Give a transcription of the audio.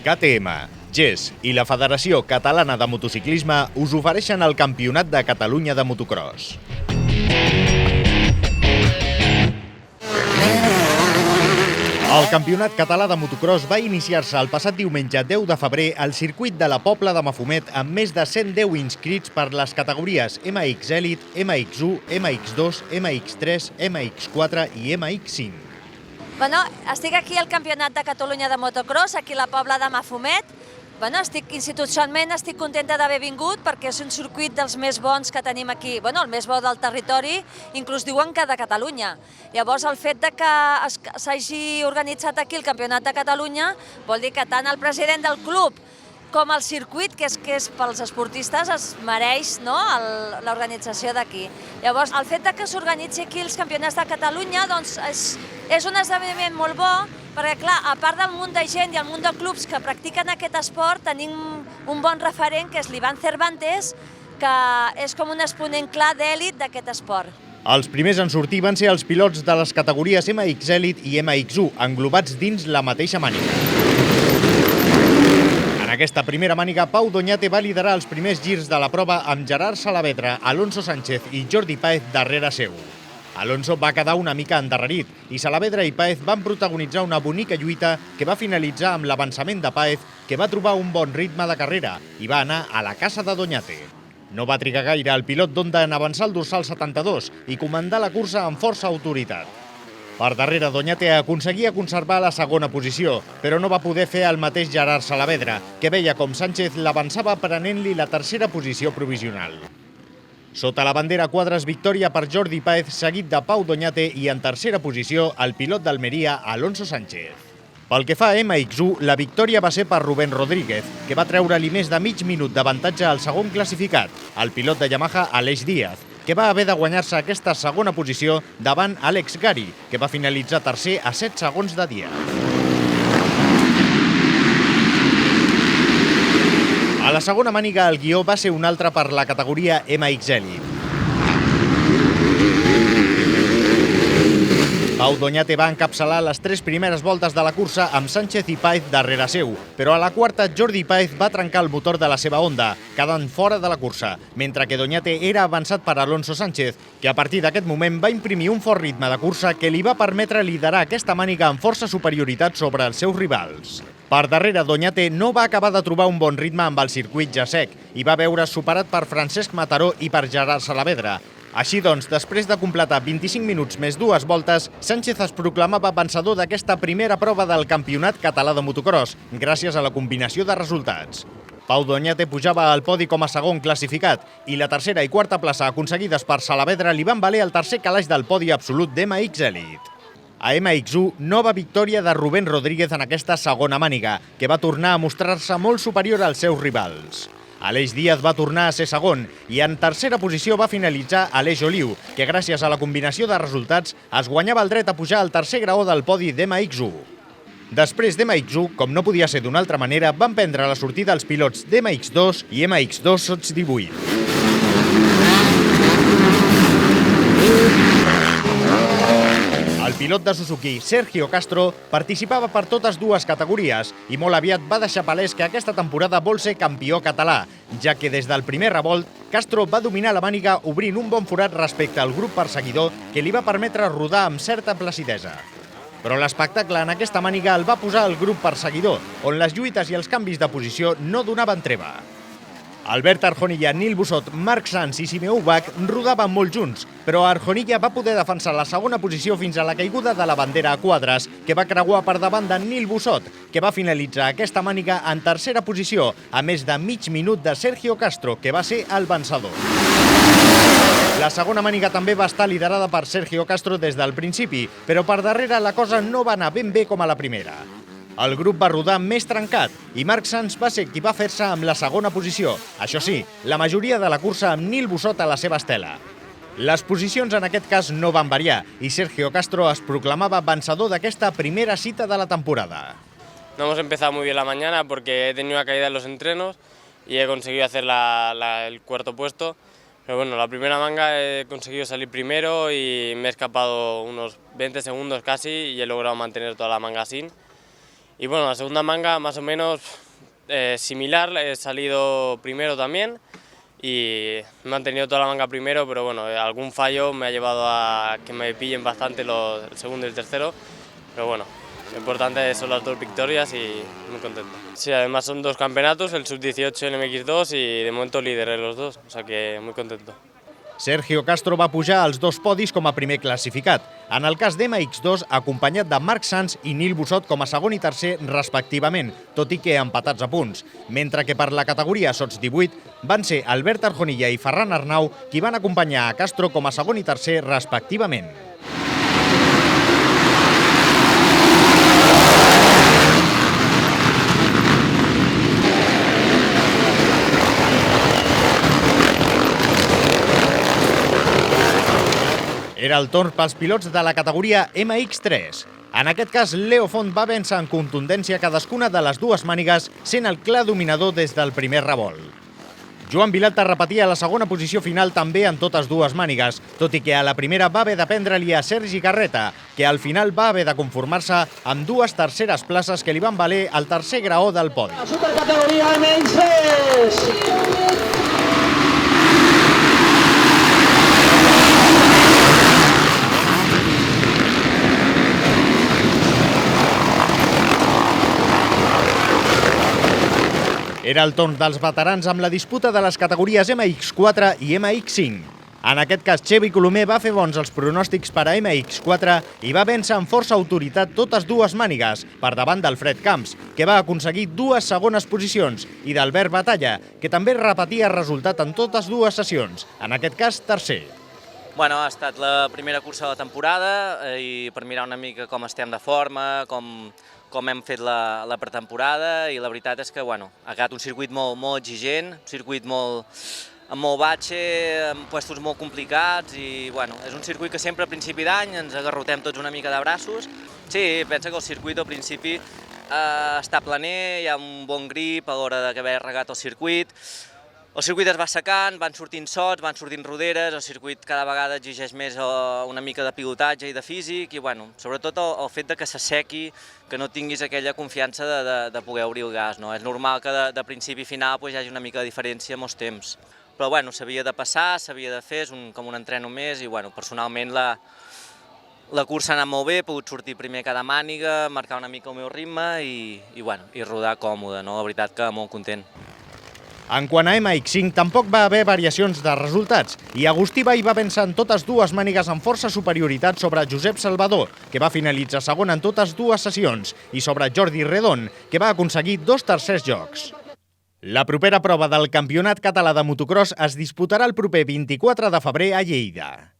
KTM, GES i la Federació Catalana de Motociclisme us ofereixen el Campionat de Catalunya de Motocross. El Campionat Català de Motocross va iniciar-se el passat diumenge 10 de febrer al circuit de la Pobla de Mafumet amb més de 110 inscrits per les categories MX Elite, MX1, MX2, MX3, MX4 i MX5. Bueno, estic aquí al Campionat de Catalunya de Motocross, aquí a la Pobla de Mafumet. Bueno, institucionalment estic contenta d'haver vingut perquè és un circuit dels més bons que tenim aquí, bueno, el més bo del territori, inclús diuen que de Catalunya. Llavors, el fet de que s'hagi organitzat aquí el Campionat de Catalunya vol dir que tant el president del club com el circuit, que és pels esportistes, es mereix l'organització d'aquí. Llavors, el fet que s'organitzi aquí els Campionats de Catalunya doncs, és un esdeveniment molt bo, perquè, clar, a part del munt de gent i el munt de clubs que practiquen aquest esport, tenim un bon referent, que és l'Ivan Cervantes, que és com un exponent clar d'èlit d'aquest esport. Els primers en sortir van ser els pilots de les categories MX Elite i MX1, englobats dins la mateixa màniga. En aquesta primera màniga, Pau Doñate va liderar els primers girs de la prova amb Gerard Salavedra, Alonso Sánchez i Jordi Páez darrere seu. Alonso va quedar una mica endarrerit i Salavedra i Páez van protagonitzar una bonica lluita que va finalitzar amb l'avançament de Páez, que va trobar un bon ritme de carrera i va anar a la casa de Doñate. No va trigar gaire el pilot d'Honda en avançar el dorsal 72 i comandar la cursa amb força autoritat. Per darrere, Doñate aconseguia conservar la segona posició, però no va poder fer el mateix Gerard Salavedra, que veia com Sánchez l'avançava prenent-li la tercera posició provisional. Sota la bandera quadres victòria per Jordi Páez, seguit de Pau Doñate i en tercera posició el pilot d'Almeria, Alonso Sánchez. Pel que fa a MX1, la victòria va ser per Rubén Rodríguez, que va treure-li més de mig minut d'avantatge al segon classificat, el pilot de Yamaha Aleix Díaz, que va haver de guanyar-se aquesta segona posició davant Àlex Gari, que va finalitzar tercer a 7 segons de Díaz. A la segona màniga el guió va ser un altre per la categoria MX Elite. Pau Doñate va encapçalar les 3 primeres voltes de la cursa amb Sánchez i Páez darrere seu, però a la quarta Jordi Páez va trencar el motor de la seva Honda, quedant fora de la cursa, mentre que Doñate era avançat per Alonso Sánchez, que a partir d'aquest moment va imprimir un fort ritme de cursa que li va permetre liderar aquesta màniga amb força superioritat sobre els seus rivals. Per darrere, Doñate no va acabar de trobar un bon ritme amb el circuit ja sec i va veure's superat per Francesc Mataró i per Gerard Salavedra. Així doncs, després de completar 25 minuts més 2 voltes, Sánchez es proclamava vencedor d'aquesta primera prova del Campionat Català de Motocross, gràcies a la combinació de resultats. Pau Doñate pujava al podi com a segon classificat i la tercera i quarta plaça aconseguides per Salavedra li van valer el tercer calaix del podi absolut d'MX Elite. A MX1, nova victòria de Rubén Rodríguez en aquesta segona màniga, que va tornar a mostrar-se molt superior als seus rivals. Aleix Díaz va tornar a ser segon i en tercera posició va finalitzar Aleix Oliu, que gràcies a la combinació de resultats es guanyava el dret a pujar al tercer graó del podi d'MX1. Després d'MX1, com no podia ser d'una altra manera, van prendre la sortida els pilots d'MX2 i MX2 Sots 18. El pilot de Suzuki, Sergio Castro, participava per totes dues categories i molt aviat va deixar palès que aquesta temporada vol ser campió català, ja que des del primer revolt, Castro va dominar la màniga obrint un bon forat respecte al grup perseguidor que li va permetre rodar amb certa placidesa. Però l'espectacle en aquesta màniga el va posar el grup perseguidor, on les lluites i els canvis de posició no donaven treva. Albert Arjonilla, Nil Bussot, Marc Sanz i Simeó Ubach rodaven molt junts, però Arjonilla va poder defensar la segona posició fins a la caiguda de la bandera a quadres, que va creuar per davant de Nil Bussot, que va finalitzar aquesta màniga en tercera posició, a més de mig minut de Sergio Castro, que va ser el vencedor. La segona màniga també va estar liderada per Sergio Castro des del principi, però per darrere la cosa no va anar ben bé com a la primera. El grup va rodar més trencat i Marc Sanz va ser qui va fer-se amb la segona posició. Això sí, la majoria de la cursa amb Nil Bussot a la seva estela. Les posicions en aquest cas no van variar i Sergio Castro es proclamava vencedor d'aquesta primera cita de la temporada. No hemos empezado muy bien la mañana porque he tenido una caída en los entrenos y he conseguido hacer el cuarto puesto. Pero bueno, la primera manga he conseguido salir primero y me he escapado unos 20 segundos casi y he logrado mantener toda la manga sin. Y bueno, la segunda manga más o menos similar, he salido primero también y me han tenido toda la manga primero, pero bueno, algún fallo me ha llevado a que me pillen bastante el segundo y el tercero, pero bueno, lo importante son las dos victorias y muy contento. Sí, además son dos campeonatos, el sub-18 en MX2 y de momento líder en los dos, o sea que muy contento. Sergio Castro va pujar als dos podis com a primer classificat. En el cas d'MX2, acompanyat de Marc Sanz i Nil Bussot com a segon i tercer respectivament, tot i que empatats a punts. Mentre que per la categoria sots 18 van ser Albert Arjonilla i Ferran Arnau qui van acompanyar a Castro com a segon i tercer respectivament. Era el torn pels pilots de la categoria MX3. En aquest cas, Leo Font va vèncer en contundència cadascuna de les dues mànigues, sent el clar dominador des del primer revolt. Joan Vilalta repetia la segona posició final també en totes dues mànigues, tot i que a la primera va haver de prendre-li a Sergi Garreta, que al final va haver de conformar-se amb dues terceres places que li van valer el tercer graó del podi. La supercategoria MX3! Era el torn dels veterans amb la disputa de les categories MX4 i MX5. En aquest cas, Xevi Colomer va fer bons els pronòstics per a MX4 i va vèncer amb força autoritat totes dues mànigues, per davant del Fred Camps, que va aconseguir dues segones posicions, i d'Albert Batalla, que també repetia el resultat en totes dues sessions, en aquest cas tercer. Bueno, ha estat la primera cursa de la temporada i per mirar una mica com estem de forma, com hem fet la pretemporada, i la veritat és que ha quedat un circuit molt exigent, un circuit amb molt batxe, amb puestos molt complicats i és un circuit que sempre a principi d'any ens agarrotem tots una mica de braços. Sí, pensa que el circuit al principi està planer, hi ha un bon grip a l'hora d'haver regat el circuit. El circuit es va secant, van sortint sots, van sortint roderes, el circuit cada vegada exigeix més una mica de pilotatge i de físic i sobretot el fet que s'assequi, que no tinguis aquella confiança de poder obrir el gas. És normal que de principi a final hi hagi una mica de diferència amb els temps. Però s'havia de passar, s'havia de fer, és com un entreno més i personalment la cursa ha anat molt bé, he pogut sortir primer cada màniga, marcar una mica el meu ritme i rodar còmode. La veritat que molt content. En quant a MX5, tampoc va haver variacions de resultats i Agustí Vall va vèncer en totes dues mànigues amb força superioritat sobre Josep Salvador, que va finalitzar segon en totes dues sessions, i sobre Jordi Redon, que va aconseguir 2 tercers llocs. La propera prova del Campionat Català de Motocross es disputarà el proper 24 de febrer a Lleida.